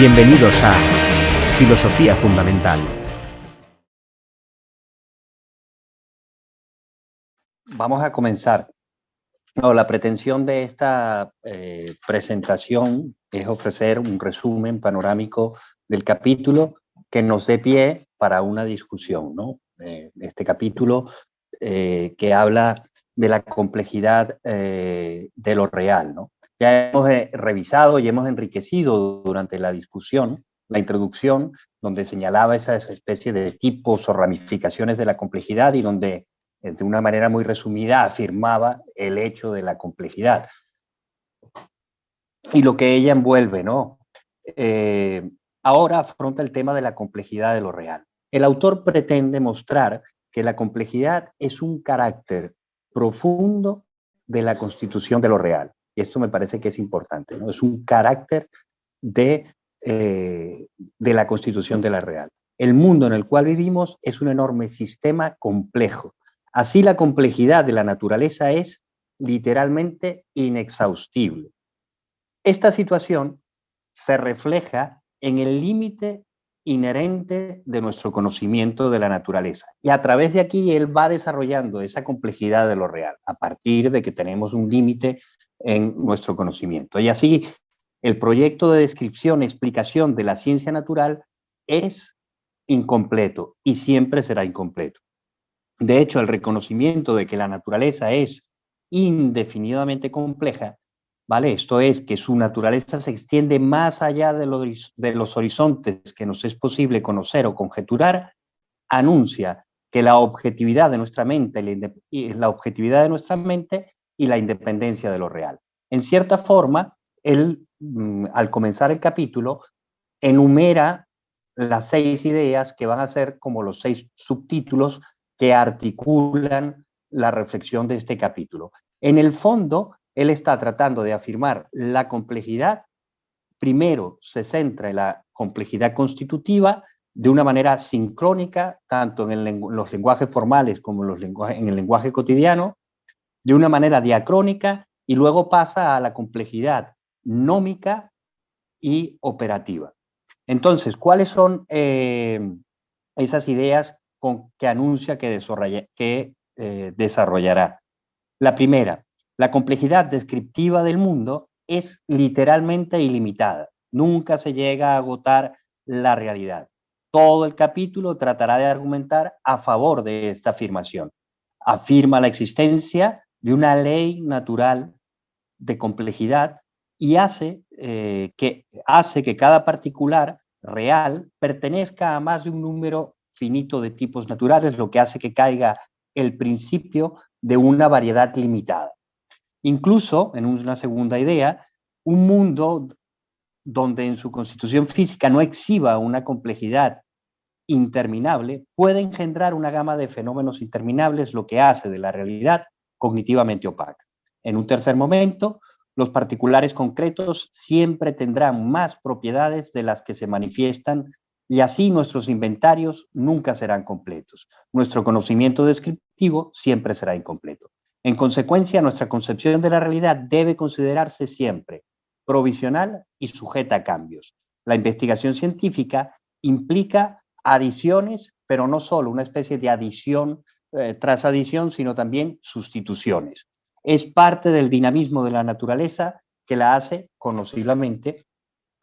Bienvenidos a Filosofía Fundamental. Vamos a comenzar. La pretensión de esta presentación es ofrecer un resumen panorámico del capítulo que nos dé pie para una discusión, ¿no? Este capítulo que habla de la complejidad de lo real, ¿no? Ya hemos revisado y hemos enriquecido durante la discusión la introducción, donde señalaba esa especie de tipos o ramificaciones de la complejidad y donde de una manera muy resumida afirmaba el hecho de la complejidad y lo que ella envuelve, ¿no? Ahora afronta el tema de la complejidad de lo real. El autor pretende mostrar que la complejidad es un carácter profundo de la constitución de lo real. Y esto me parece que es importante, ¿no? Es un carácter de la constitución de la real. El mundo en el cual vivimos es un enorme sistema complejo. Así la complejidad de la naturaleza es literalmente inexhaustible. Esta situación se refleja en el límite inherente de nuestro conocimiento de la naturaleza. Y a través de aquí él va desarrollando esa complejidad de lo real, a partir de que tenemos un límite en nuestro conocimiento. Y así el proyecto de descripción y explicación de la ciencia natural es incompleto y siempre será incompleto. De hecho, el reconocimiento de que la naturaleza es indefinidamente compleja, ¿vale? Esto es, que su naturaleza se extiende más allá de los horizontes que nos es posible conocer o conjeturar, anuncia que la objetividad de nuestra mente y la independencia de lo real. En cierta forma, él, al comenzar el capítulo, enumera las 6 ideas que van a ser como los 6 subtítulos que articulan la reflexión de este capítulo. En el fondo, él está tratando de afirmar la complejidad. Primero se centra en la complejidad constitutiva de una manera sincrónica, tanto en los lenguajes formales como en el lenguaje cotidiano, de una manera diacrónica, y luego pasa a la complejidad nómica y operativa. Entonces, ¿cuáles son esas ideas que anuncia que desarrollará? La primera, la complejidad descriptiva del mundo es literalmente ilimitada. Nunca se llega a agotar la realidad. Todo el capítulo tratará de argumentar a favor de esta afirmación. Afirma la existencia de una ley natural de complejidad y hace que cada particular real pertenezca a más de un número finito de tipos naturales, lo que hace que caiga el principio de una variedad limitada. Incluso, en una segunda idea, un mundo donde en su constitución física no exhiba una complejidad interminable puede engendrar una gama de fenómenos interminables, lo que hace de la realidad cognitivamente opaca. En un tercer momento, los particulares concretos siempre tendrán más propiedades de las que se manifiestan, y así nuestros inventarios nunca serán completos. Nuestro conocimiento descriptivo siempre será incompleto. En consecuencia, nuestra concepción de la realidad debe considerarse siempre provisional y sujeta a cambios. La investigación científica implica adiciones, pero no solo una especie de adición tras adición, sino también sustituciones. Es parte del dinamismo de la naturaleza que la hace conociblemente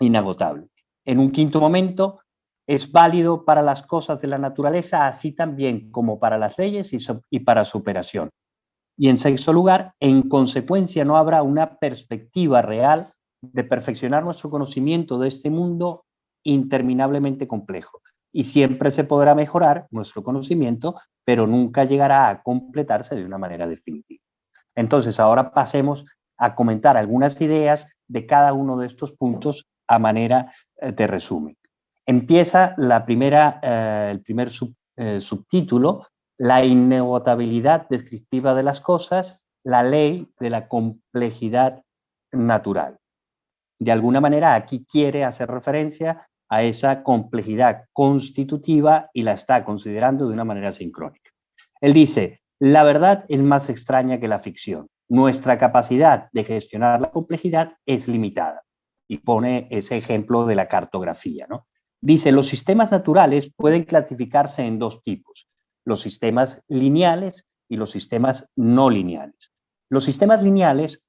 inagotable. En un quinto momento, es válido para las cosas de la naturaleza, así también como para las leyes y para su operación. Y en sexto lugar, en consecuencia, no habrá una perspectiva real de perfeccionar nuestro conocimiento de este mundo interminablemente complejo. Y siempre se podrá mejorar nuestro conocimiento, pero nunca llegará a completarse de una manera definitiva. Entonces, ahora pasemos a comentar algunas ideas de cada uno de estos puntos a manera de resumen. Empieza el primer subtítulo, la inagotabilidad descriptiva de las cosas, la ley de la complejidad natural. De alguna manera, aquí quiere hacer referencia a esa complejidad constitutiva y la está considerando de una manera sincrónica. Él dice, la verdad es más extraña que la ficción. Nuestra capacidad de gestionar la complejidad es limitada. y pone ese ejemplo de la cartografía, ¿no? Dice, los sistemas naturales pueden clasificarse en dos tipos, los sistemas lineales y los sistemas no lineales. Los sistemas lineales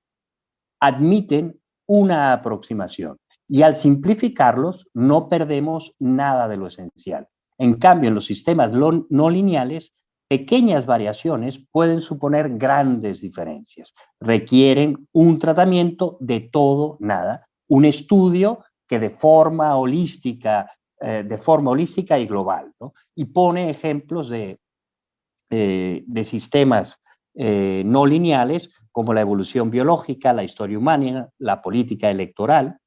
admiten una aproximación y al simplificarlos no perdemos nada de lo esencial. En cambio, en los sistemas no lineales, pequeñas variaciones pueden suponer grandes diferencias. Requieren un tratamiento de todo, nada, un estudio que de forma holística y global, ¿no? Y pone ejemplos de sistemas no lineales como la evolución biológica, la historia humana, la política electoral.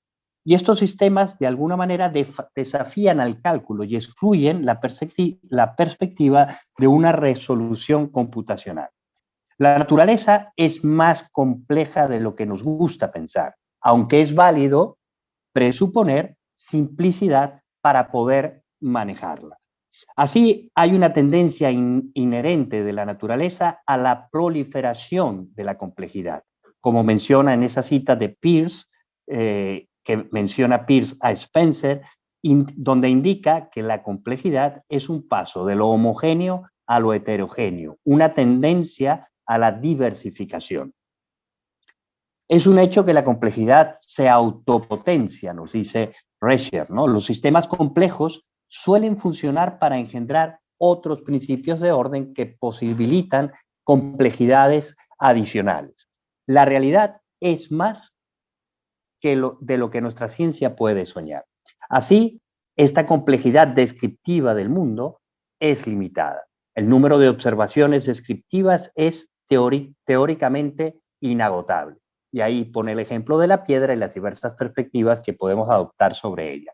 Y estos sistemas de alguna manera desafían al cálculo y excluyen la perspectiva de una resolución computacional. La naturaleza es más compleja de lo que nos gusta pensar, aunque es válido presuponer simplicidad para poder manejarla. Así, hay una tendencia inherente de la naturaleza a la proliferación de la complejidad, como menciona en esa cita de Peirce, que menciona Peirce a Spencer, donde indica que la complejidad es un paso de lo homogéneo a lo heterogéneo, una tendencia a la diversificación. Es un hecho que la complejidad se autopotencia, nos dice Rescher, ¿no? Los sistemas complejos suelen funcionar para engendrar otros principios de orden que posibilitan complejidades adicionales. La realidad es más de lo que nuestra ciencia puede soñar. Así, esta complejidad descriptiva del mundo es limitada. El número de observaciones descriptivas es teóricamente inagotable. Y ahí pone el ejemplo de la piedra y las diversas perspectivas que podemos adoptar sobre ella.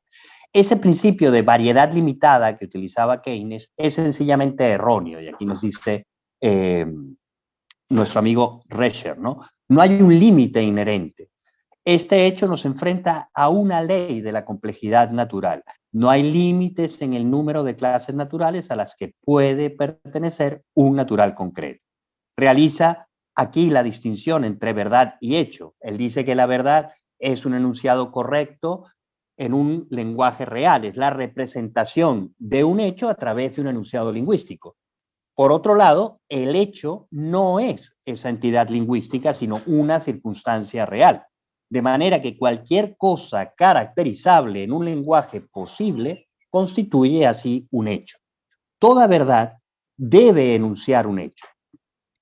Ese principio de variedad limitada que utilizaba Keynes es sencillamente erróneo, y aquí nos dice nuestro amigo Rescher, ¿no? No hay un límite inherente. Este hecho nos enfrenta a una ley de la complejidad natural. No hay límites en el número de clases naturales a las que puede pertenecer un natural concreto. Realiza aquí la distinción entre verdad y hecho. Él dice que la verdad es un enunciado correcto en un lenguaje real, es la representación de un hecho a través de un enunciado lingüístico. Por otro lado, el hecho no es esa entidad lingüística, sino una circunstancia real. De manera que cualquier cosa caracterizable en un lenguaje posible constituye así un hecho. Toda verdad debe enunciar un hecho.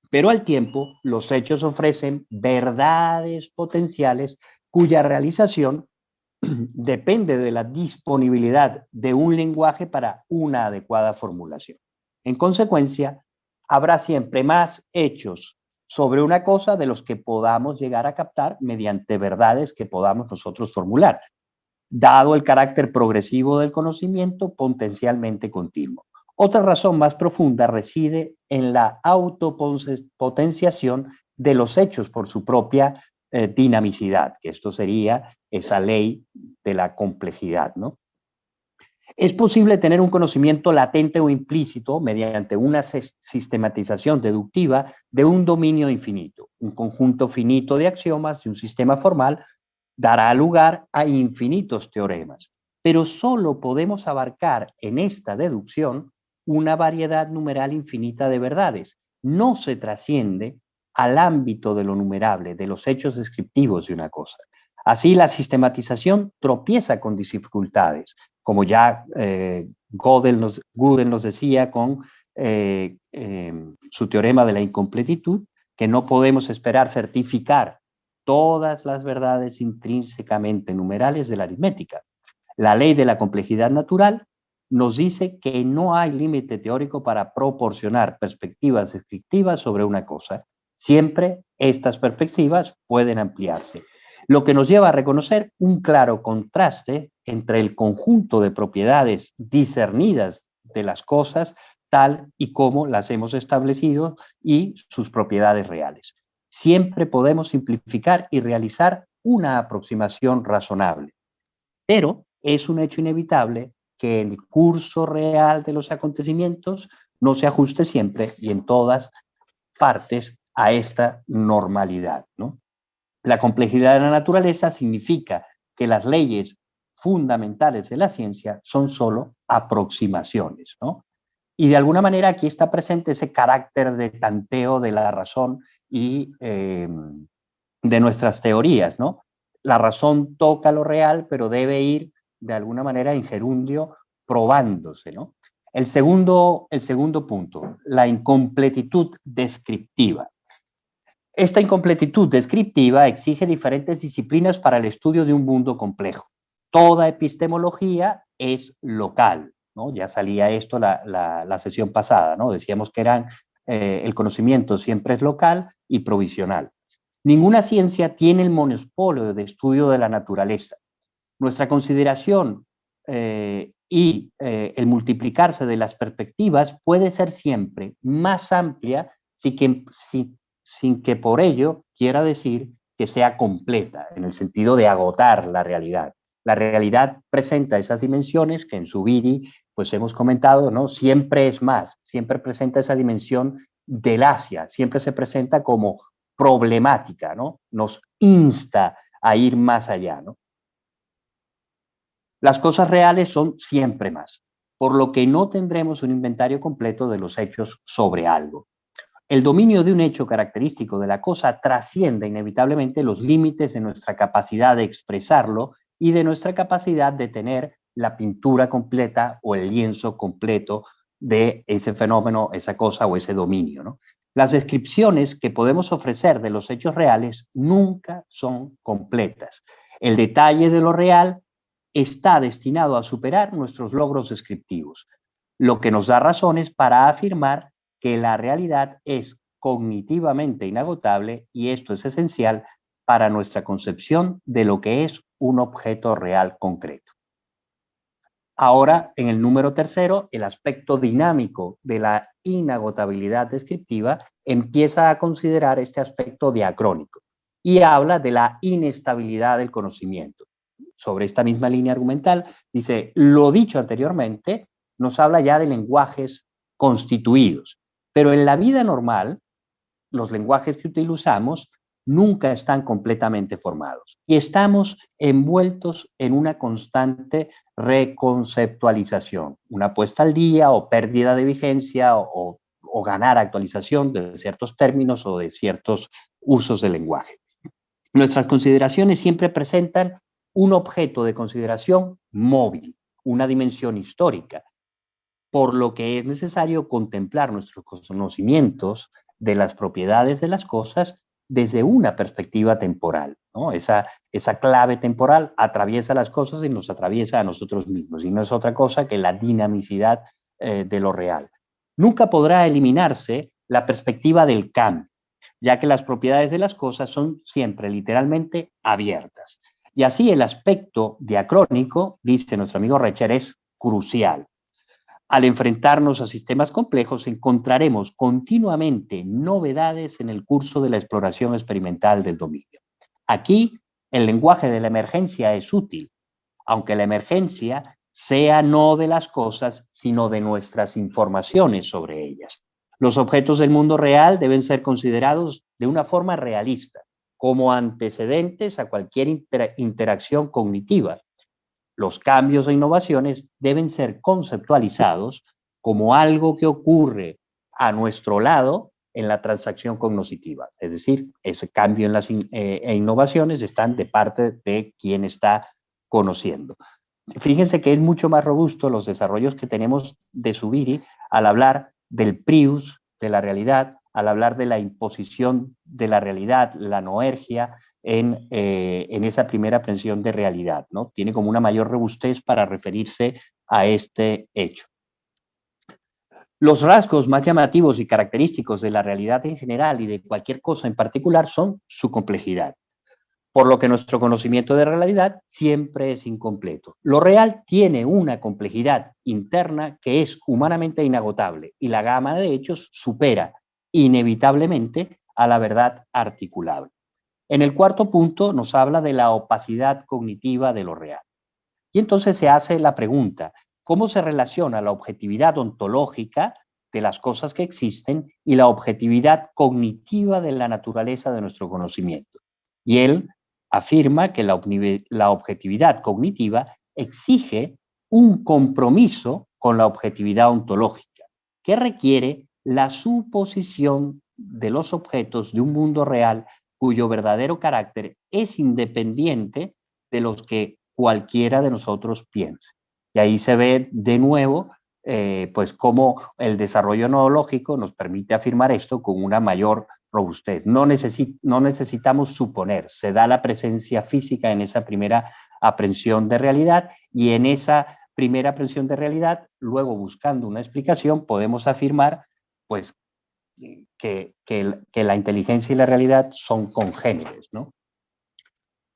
Pero al tiempo, los hechos ofrecen verdades potenciales cuya realización depende de la disponibilidad de un lenguaje para una adecuada formulación. En consecuencia, habrá siempre más hechos sobre una cosa de los que podamos llegar a captar mediante verdades que podamos nosotros formular, dado el carácter progresivo del conocimiento potencialmente continuo. Otra razón más profunda reside en la autopotenciación de los hechos por su propia dinamicidad, que esto sería esa ley de la complejidad, ¿no? Es posible tener un conocimiento latente o implícito mediante una sistematización deductiva de un dominio infinito. Un conjunto finito de axiomas de un sistema formal dará lugar a infinitos teoremas, pero solo podemos abarcar en esta deducción una variedad numeral infinita de verdades. No se trasciende al ámbito de lo numerable, de los hechos descriptivos de una cosa. Así, la sistematización tropieza con dificultades, como ya Gödel nos decía con su teorema de la incompletitud, que no podemos esperar certificar todas las verdades intrínsecamente numerales de la aritmética. La ley de la complejidad natural nos dice que no hay límite teórico para proporcionar perspectivas descriptivas sobre una cosa. Siempre estas perspectivas pueden ampliarse, lo que nos lleva a reconocer un claro contraste entre el conjunto de propiedades discernidas de las cosas tal y como las hemos establecido y sus propiedades reales. Siempre podemos simplificar y realizar una aproximación razonable, pero es un hecho inevitable que el curso real de los acontecimientos no se ajuste siempre y en todas partes a esta normalidad, ¿no? La complejidad de la naturaleza significa que las leyes fundamentales de la ciencia son solo aproximaciones, ¿no? Y de alguna manera aquí está presente ese carácter de tanteo de la razón y de nuestras teorías, ¿no? La razón toca lo real, pero debe ir de alguna manera en gerundio probándose, ¿no? El segundo punto, la incompletitud descriptiva. Esta incompletitud descriptiva exige diferentes disciplinas para el estudio de un mundo complejo. Toda epistemología es local, ¿no? Ya salía esto la sesión pasada, ¿no? Decíamos que el conocimiento siempre es local y provisional. Ninguna ciencia tiene el monopolio de estudio de la naturaleza. Nuestra consideración el multiplicarse de las perspectivas puede ser siempre más amplia sin que por ello quiera decir que sea completa, en el sentido de agotar la realidad. La realidad presenta esas dimensiones que en Zubiri pues hemos comentado, ¿no? Siempre es más, siempre presenta esa dimensión del Asia, siempre se presenta como problemática, ¿no? Nos insta a ir más allá, ¿no? Las cosas reales son siempre más, por lo que no tendremos un inventario completo de los hechos sobre algo. El dominio de un hecho característico de la cosa trasciende inevitablemente los límites de nuestra capacidad de expresarlo y de nuestra capacidad de tener la pintura completa o el lienzo completo de ese fenómeno, esa cosa o ese dominio, ¿no? Las descripciones que podemos ofrecer de los hechos reales nunca son completas. El detalle de lo real está destinado a superar nuestros logros descriptivos, lo que nos da razones para afirmar que la realidad es cognitivamente inagotable y esto es esencial para nuestra concepción de lo que es un objeto real concreto. Ahora, en el número tercero, el aspecto dinámico de la inagotabilidad descriptiva empieza a considerar este aspecto diacrónico y habla de la inestabilidad del conocimiento. Sobre esta misma línea argumental, dice, lo dicho anteriormente nos habla ya de lenguajes constituidos, pero en la vida normal, los lenguajes que utilizamos nunca están completamente formados y estamos envueltos en una constante reconceptualización, una puesta al día o pérdida de vigencia o ganar actualización de ciertos términos o de ciertos usos del lenguaje. Nuestras consideraciones siempre presentan un objeto de consideración móvil, una dimensión histórica, por lo que es necesario contemplar nuestros conocimientos de las propiedades de las cosas desde una perspectiva temporal, ¿no? Esa clave temporal atraviesa las cosas y nos atraviesa a nosotros mismos, y no es otra cosa que la dinamicidad de lo real. Nunca podrá eliminarse la perspectiva del cambio, ya que las propiedades de las cosas son siempre literalmente abiertas. Y así el aspecto diacrónico, dice nuestro amigo Recher, es crucial. Al enfrentarnos a sistemas complejos, encontraremos continuamente novedades en el curso de la exploración experimental del dominio. Aquí, el lenguaje de la emergencia es útil, aunque la emergencia sea no de las cosas, sino de nuestras informaciones sobre ellas. Los objetos del mundo real deben ser considerados de una forma realista, como antecedentes a cualquier interacción cognitiva. Los cambios e innovaciones deben ser conceptualizados como algo que ocurre a nuestro lado en la transacción cognoscitiva. Es decir, ese cambio en las innovaciones están de parte de quien está conociendo. Fíjense que es mucho más robusto los desarrollos que tenemos de Zubiri al hablar del prius de la realidad, al hablar de la imposición de la realidad, la noergia, en esa primera aprehensión de realidad, ¿no? Tiene como una mayor robustez para referirse a este hecho. Los rasgos más llamativos y característicos de la realidad en general y de cualquier cosa en particular son su complejidad, por lo que nuestro conocimiento de realidad siempre es incompleto. Lo real tiene una complejidad interna que es humanamente inagotable y la gama de hechos supera inevitablemente a la verdad articulable. En el cuarto punto nos habla de la opacidad cognitiva de lo real. Y entonces se hace la pregunta, ¿cómo se relaciona la objetividad ontológica de las cosas que existen y la objetividad cognitiva de la naturaleza de nuestro conocimiento? Y él afirma que la objetividad cognitiva exige un compromiso con la objetividad ontológica, que requiere la suposición de los objetos de un mundo real cuyo verdadero carácter es independiente de los que cualquiera de nosotros piense. Y ahí se ve de nuevo pues cómo el desarrollo neológico nos permite afirmar esto con una mayor robustez. No necesitamos suponer, se da la presencia física en esa primera aprehensión de realidad, y en esa primera aprehensión de realidad, luego buscando una explicación, podemos afirmar pues que la inteligencia y la realidad son congéneres, ¿no?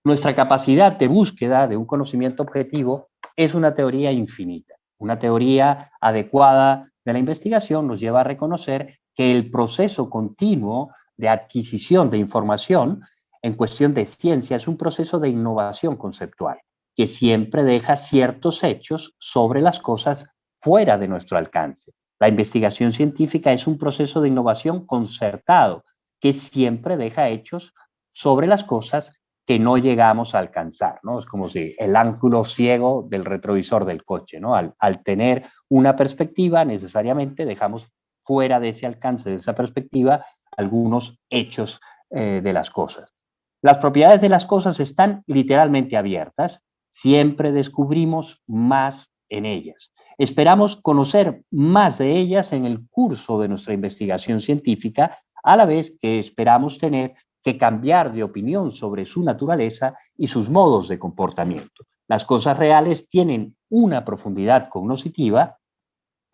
Nuestra capacidad de búsqueda de un conocimiento objetivo es una teoría infinita. Una teoría adecuada de la investigación nos lleva a reconocer que el proceso continuo de adquisición de información en cuestión de ciencia es un proceso de innovación conceptual, que siempre deja ciertos hechos sobre las cosas fuera de nuestro alcance. La investigación científica es un proceso de innovación concertado, que siempre deja hechos sobre las cosas que no llegamos a alcanzar, ¿no? Es como si el ángulo ciego del retrovisor del coche, ¿no? Al tener una perspectiva, necesariamente dejamos fuera de ese alcance, de esa perspectiva, algunos hechos de las cosas. Las propiedades de las cosas están literalmente abiertas, siempre descubrimos más en ellas. Esperamos conocer más de ellas en el curso de nuestra investigación científica, a la vez que esperamos tener que cambiar de opinión sobre su naturaleza y sus modos de comportamiento. Las cosas reales tienen una profundidad cognoscitiva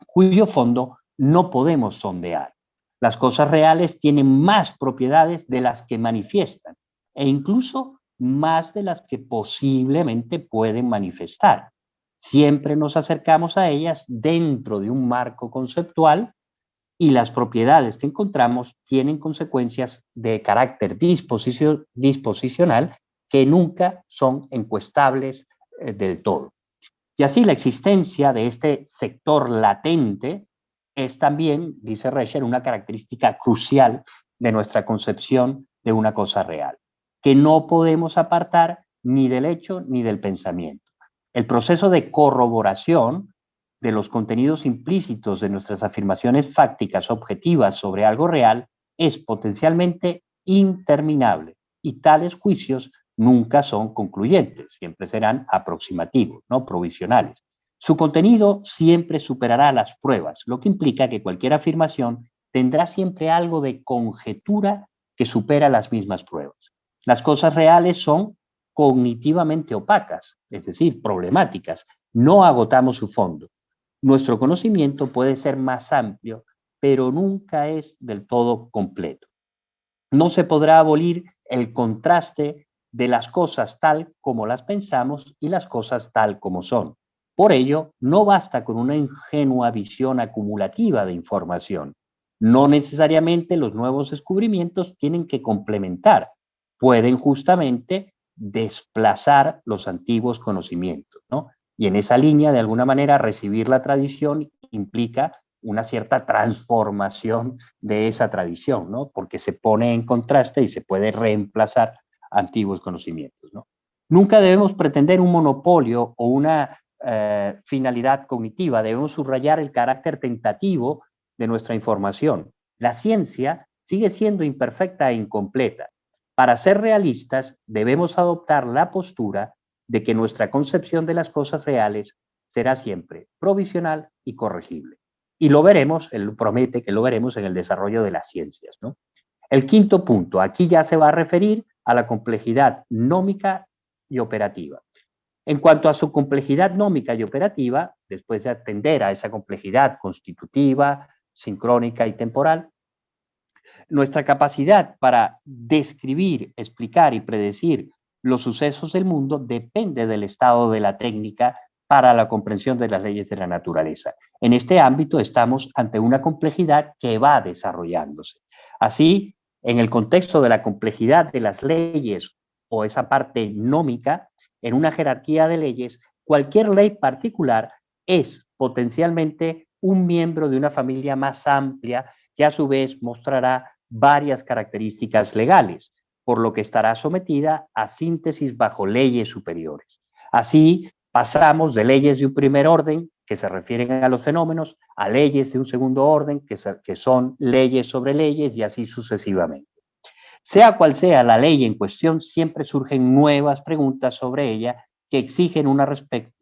cuyo fondo no podemos sondear. Las cosas reales tienen más propiedades de las que manifiestan, e incluso más de las que posiblemente pueden manifestar. Siempre nos acercamos a ellas dentro de un marco conceptual, y las propiedades que encontramos tienen consecuencias de carácter disposicional que nunca son encuestables del todo. Y así la existencia de este sector latente es también, dice Rescher, una característica crucial de nuestra concepción de una cosa real, que no podemos apartar ni del hecho ni del pensamiento. El proceso de corroboración de los contenidos implícitos de nuestras afirmaciones fácticas objetivas sobre algo real es potencialmente interminable, y tales juicios nunca son concluyentes, siempre serán aproximativos, ¿no? Provisionales. Su contenido siempre superará las pruebas, lo que implica que cualquier afirmación tendrá siempre algo de conjetura que supera las mismas pruebas. Las cosas reales son cognitivamente opacas, es decir, problemáticas. No agotamos su fondo. Nuestro conocimiento puede ser más amplio, pero nunca es del todo completo. No se podrá abolir el contraste de las cosas tal como las pensamos y las cosas tal como son. Por ello, no basta con una ingenua visión acumulativa de información. No necesariamente los nuevos descubrimientos tienen que complementar, pueden justamente desplazar los antiguos conocimientos, ¿no? Y en esa línea, de alguna manera, recibir la tradición implica una cierta transformación de esa tradición, ¿no? Porque se pone en contraste y se puede reemplazar antiguos conocimientos, ¿no? Nunca debemos pretender un monopolio o una finalidad cognitiva. Debemos subrayar el carácter tentativo de nuestra información. La ciencia sigue siendo imperfecta e incompleta. Para ser realistas, debemos adoptar la postura de que nuestra concepción de las cosas reales será siempre provisional y corregible. Y lo veremos, él promete que lo veremos en el desarrollo de las ciencias, ¿no? El quinto punto, aquí ya se va a referir a la complejidad nómica y operativa. En cuanto a su complejidad nómica y operativa, después de atender a esa complejidad constitutiva, sincrónica y temporal, nuestra capacidad para describir, explicar y predecir los sucesos del mundo depende del estado de la técnica para la comprensión de las leyes de la naturaleza. En este ámbito estamos ante una complejidad que va desarrollándose. Así, en el contexto de la complejidad de las leyes o esa parte nómica, en una jerarquía de leyes, cualquier ley particular es potencialmente un miembro de una familia más amplia que a su vez mostrará varias características legales. por lo que estará sometida a síntesis bajo leyes superiores. Así, pasamos de leyes de un primer orden, que se refieren a los fenómenos, a leyes de un segundo orden, que son leyes sobre leyes, y así sucesivamente. Sea cual sea la ley en cuestión, siempre surgen nuevas preguntas sobre ella que exigen una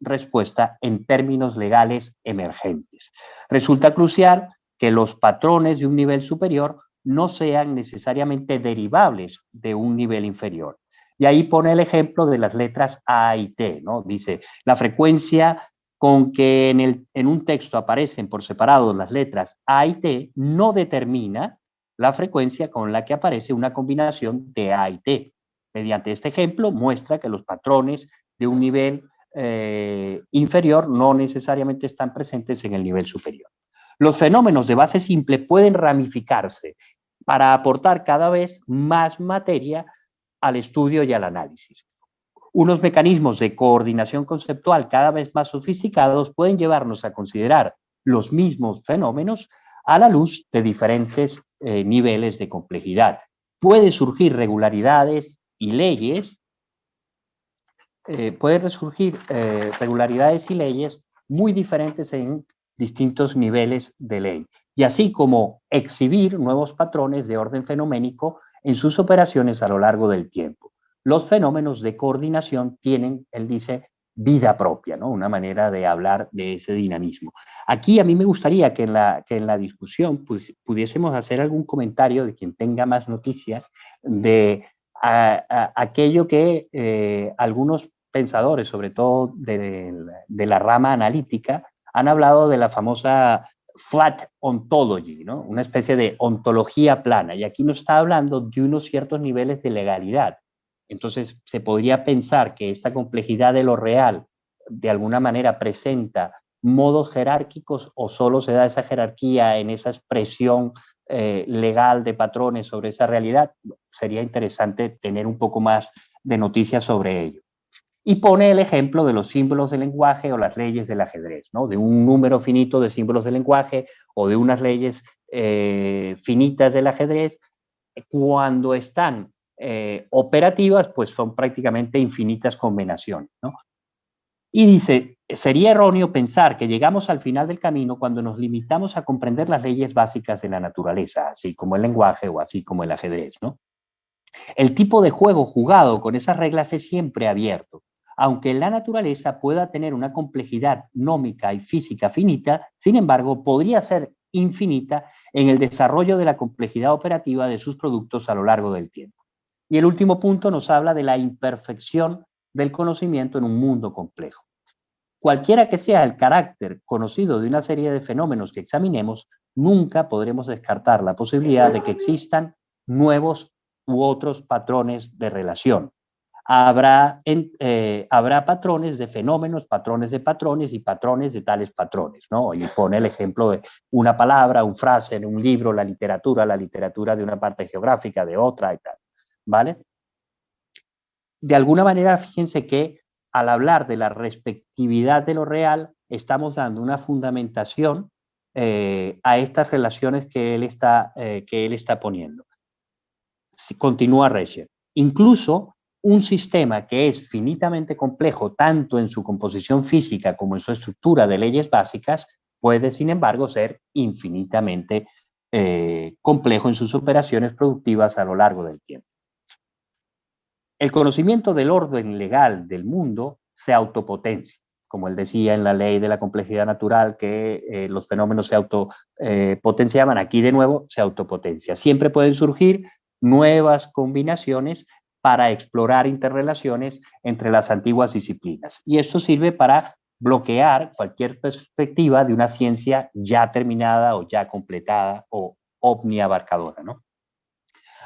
respuesta en términos legales emergentes. Resulta crucial que los patrones de un nivel superior no sean necesariamente derivables de un nivel inferior. Y ahí pone el ejemplo de las letras A y T, ¿no? Dice, la frecuencia con que en un texto aparecen por separado las letras A y T no determina la frecuencia con la que aparece una combinación de A y T. Mediante este ejemplo muestra que los patrones de un nivel inferior no necesariamente están presentes en el nivel superior. Los fenómenos de base simple pueden ramificarse para aportar cada vez más materia al estudio y al análisis. Unos mecanismos de coordinación conceptual cada vez más sofisticados pueden llevarnos a considerar los mismos fenómenos a la luz de diferentes niveles de complejidad. Pueden surgir regularidades y leyes, muy diferentes en distintos niveles de ley, y así como exhibir nuevos patrones de orden fenoménico en sus operaciones a lo largo del tiempo. Los fenómenos de coordinación tienen, él dice, vida propia, ¿no? Una manera de hablar de ese dinamismo. Aquí a mí me gustaría que en la discusión pudiésemos hacer algún comentario de quien tenga más noticias de aquello que algunos pensadores, sobre todo de la rama analítica, han hablado de la famosa flat ontology, ¿no? Una especie de ontología plana. Y aquí nos está hablando de unos ciertos niveles de legalidad. Entonces, se podría pensar que esta complejidad de lo real de alguna manera presenta modos jerárquicos, o solo se da esa jerarquía en esa expresión legal de patrones sobre esa realidad. Sería interesante tener un poco más de noticias sobre ello. Y pone el ejemplo de los símbolos del lenguaje o las leyes del ajedrez, ¿no? De un número finito de símbolos del lenguaje o de unas leyes finitas del ajedrez. Cuando están operativas, pues son prácticamente infinitas combinaciones, ¿no? Y dice, sería erróneo pensar que llegamos al final del camino cuando nos limitamos a comprender las leyes básicas de la naturaleza, así como el lenguaje o así como el ajedrez, ¿no? El tipo de juego jugado con esas reglas es siempre abierto. Aunque la naturaleza pueda tener una complejidad nómica y física finita, sin embargo, podría ser infinita en el desarrollo de la complejidad operativa de sus productos a lo largo del tiempo. Y el último punto nos habla de la imperfección del conocimiento en un mundo complejo. Cualquiera que sea el carácter conocido de una serie de fenómenos que examinemos, nunca podremos descartar la posibilidad de que existan nuevos u otros patrones de relación. Habrá patrones de fenómenos, patrones de patrones y patrones de tales patrones, ¿no? Y pone el ejemplo de una palabra, una frase en un libro, la literatura de una parte geográfica, de otra y tal, ¿vale? De alguna manera, fíjense que al hablar de la respectividad de lo real, estamos dando una fundamentación a estas relaciones que él está poniendo. Continúa Rescher. Incluso un sistema que es finitamente complejo, tanto en su composición física como en su estructura de leyes básicas, puede, sin embargo, ser infinitamente complejo en sus operaciones productivas a lo largo del tiempo. El conocimiento del orden legal del mundo se autopotencia, como él decía en la ley de la complejidad natural, que los fenómenos se autopotenciaban, aquí de nuevo se autopotencia. Siempre pueden surgir nuevas combinaciones para explorar interrelaciones entre las antiguas disciplinas. Y esto sirve para bloquear cualquier perspectiva de una ciencia ya terminada o ya completada o omniabarcadora, ¿no?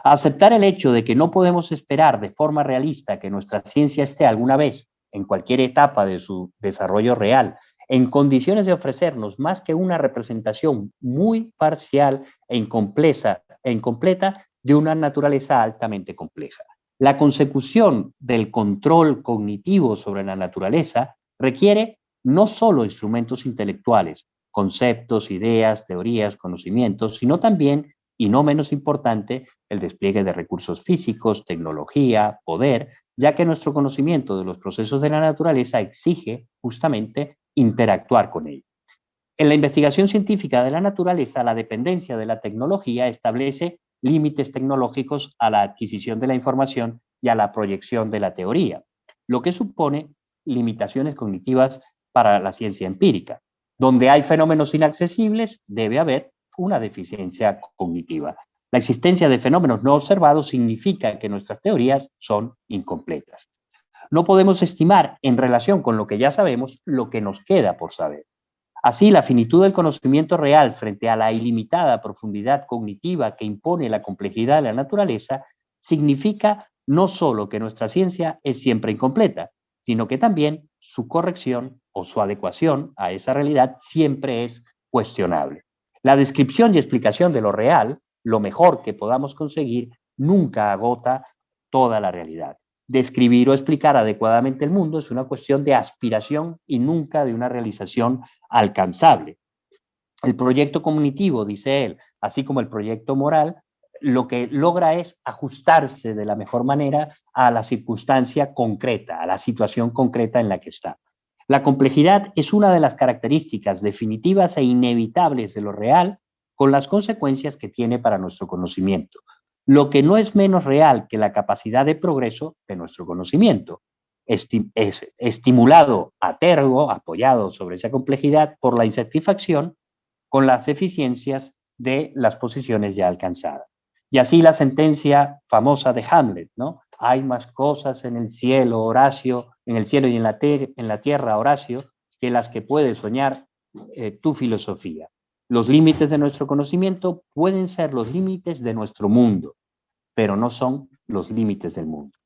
Aceptar el hecho de que no podemos esperar de forma realista que nuestra ciencia esté alguna vez, en cualquier etapa de su desarrollo real, en condiciones de ofrecernos más que una representación muy parcial e incompleta de una naturaleza altamente compleja. La consecución del control cognitivo sobre la naturaleza requiere no solo instrumentos intelectuales, conceptos, ideas, teorías, conocimientos, sino también, y no menos importante, el despliegue de recursos físicos, tecnología, poder, ya que nuestro conocimiento de los procesos de la naturaleza exige justamente interactuar con ellos. En la investigación científica de la naturaleza, la dependencia de la tecnología establece límites tecnológicos a la adquisición de la información y a la proyección de la teoría, lo que supone limitaciones cognitivas para la ciencia empírica. Donde hay fenómenos inaccesibles, debe haber una deficiencia cognitiva. La existencia de fenómenos no observados significa que nuestras teorías son incompletas. No podemos estimar en relación con lo que ya sabemos lo que nos queda por saber. Así, la finitud del conocimiento real frente a la ilimitada profundidad cognitiva que impone la complejidad de la naturaleza significa no solo que nuestra ciencia es siempre incompleta, sino que también su corrección o su adecuación a esa realidad siempre es cuestionable. La descripción y explicación de lo real, lo mejor que podamos conseguir, nunca agota toda la realidad. Describir o explicar adecuadamente el mundo es una cuestión de aspiración y nunca de una realización alcanzable. El proyecto cognitivo, dice él, así como el proyecto moral, lo que logra es ajustarse de la mejor manera a la circunstancia concreta, a la situación concreta en la que está. La complejidad es una de las características definitivas e inevitables de lo real, con las consecuencias que tiene para nuestro conocimiento, lo que no es menos real que la capacidad de progreso de nuestro conocimiento. Es estimulado a tergo, apoyado sobre esa complejidad por la insatisfacción con las eficiencias de las posiciones ya alcanzadas. Y así la sentencia famosa de Hamlet, ¿no? Hay más cosas en el cielo, Horacio, en el cielo y en la tierra, Horacio, que las que puede soñar tu filosofía. Los límites de nuestro conocimiento pueden ser los límites de nuestro mundo, pero no son los límites del mundo.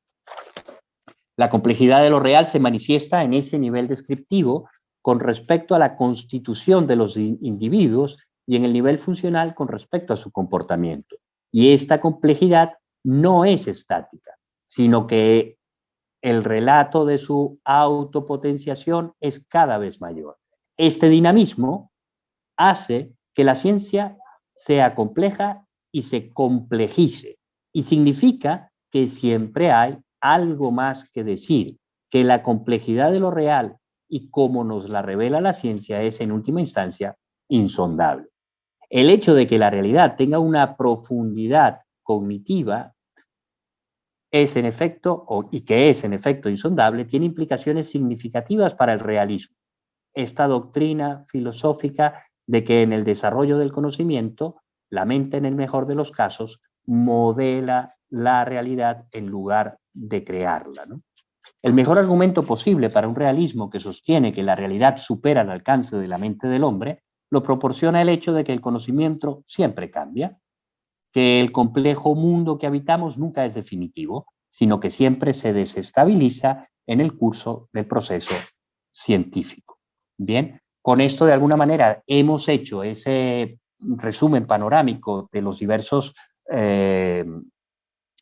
La complejidad de lo real se manifiesta en ese nivel descriptivo con respecto a la constitución de los individuos y en el nivel funcional con respecto a su comportamiento. Y esta complejidad no es estática, sino que el relato de su autopotenciación es cada vez mayor. Este dinamismo hace que la ciencia sea compleja y se complejice, y significa que siempre hay algo más que decir, que la complejidad de lo real y como nos la revela la ciencia es en última instancia insondable. El hecho de que la realidad tenga una profundidad cognitiva es en efecto, y que es en efecto insondable, tiene implicaciones significativas para el realismo. Esta doctrina filosófica de que en el desarrollo del conocimiento, la mente en el mejor de los casos modela la realidad en lugar de crearla, ¿no? El mejor argumento posible para un realismo que sostiene que la realidad supera el alcance de la mente del hombre lo proporciona el hecho de que el conocimiento siempre cambia, que el complejo mundo que habitamos nunca es definitivo, sino que siempre se desestabiliza en el curso del proceso científico. Bien, con esto de alguna manera hemos hecho ese resumen panorámico de los diversos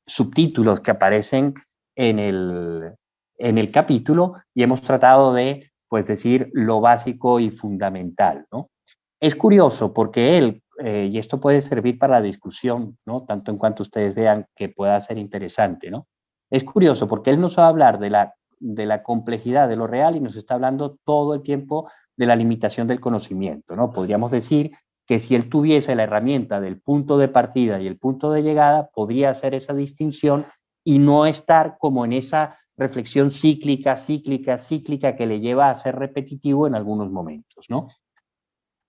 subtítulos que aparecen en el capítulo y hemos tratado de, pues, decir lo básico y fundamental, ¿no? Es curioso porque él, y esto puede servir para la discusión, ¿no? Tanto en cuanto ustedes vean que pueda ser interesante, ¿no? Es curioso porque él nos va a hablar de la complejidad de lo real y nos está hablando todo el tiempo de la limitación del conocimiento, ¿no? Podríamos decir que si él tuviese la herramienta del punto de partida y el punto de llegada, podría hacer esa distinción y no estar como en esa reflexión cíclica, cíclica, cíclica que le lleva a ser repetitivo en algunos momentos, ¿no?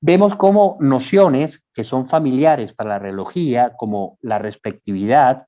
Vemos cómo nociones que son familiares para la reología, como la respectividad,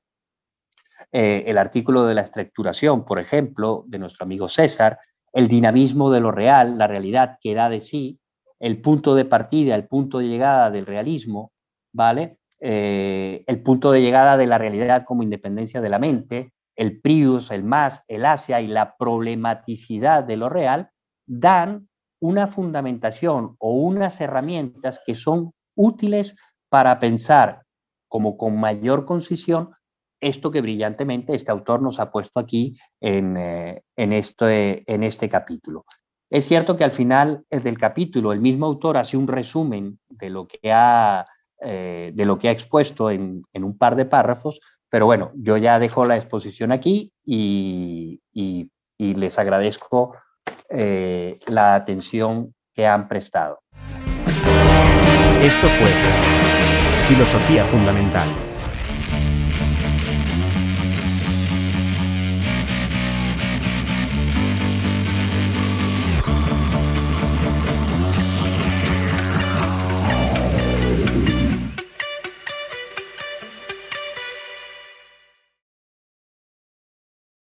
el artículo de la estructuración, por ejemplo, de nuestro amigo César, el dinamismo de lo real, la realidad que da de sí, el punto de partida, el punto de llegada del realismo, ¿vale? El punto de llegada de la realidad como independencia de la mente, el prius, el más, el hacia y la problematicidad de lo real, dan una fundamentación o unas herramientas que son útiles para pensar como con mayor concisión esto que brillantemente este autor nos ha puesto aquí en este capítulo. Es cierto que al final del capítulo el mismo autor hace un resumen de lo que ha de lo que ha expuesto en un par de párrafos, pero bueno, yo ya dejo la exposición aquí y les agradezco la atención que han prestado. Esto fue Filosofía Fundamental.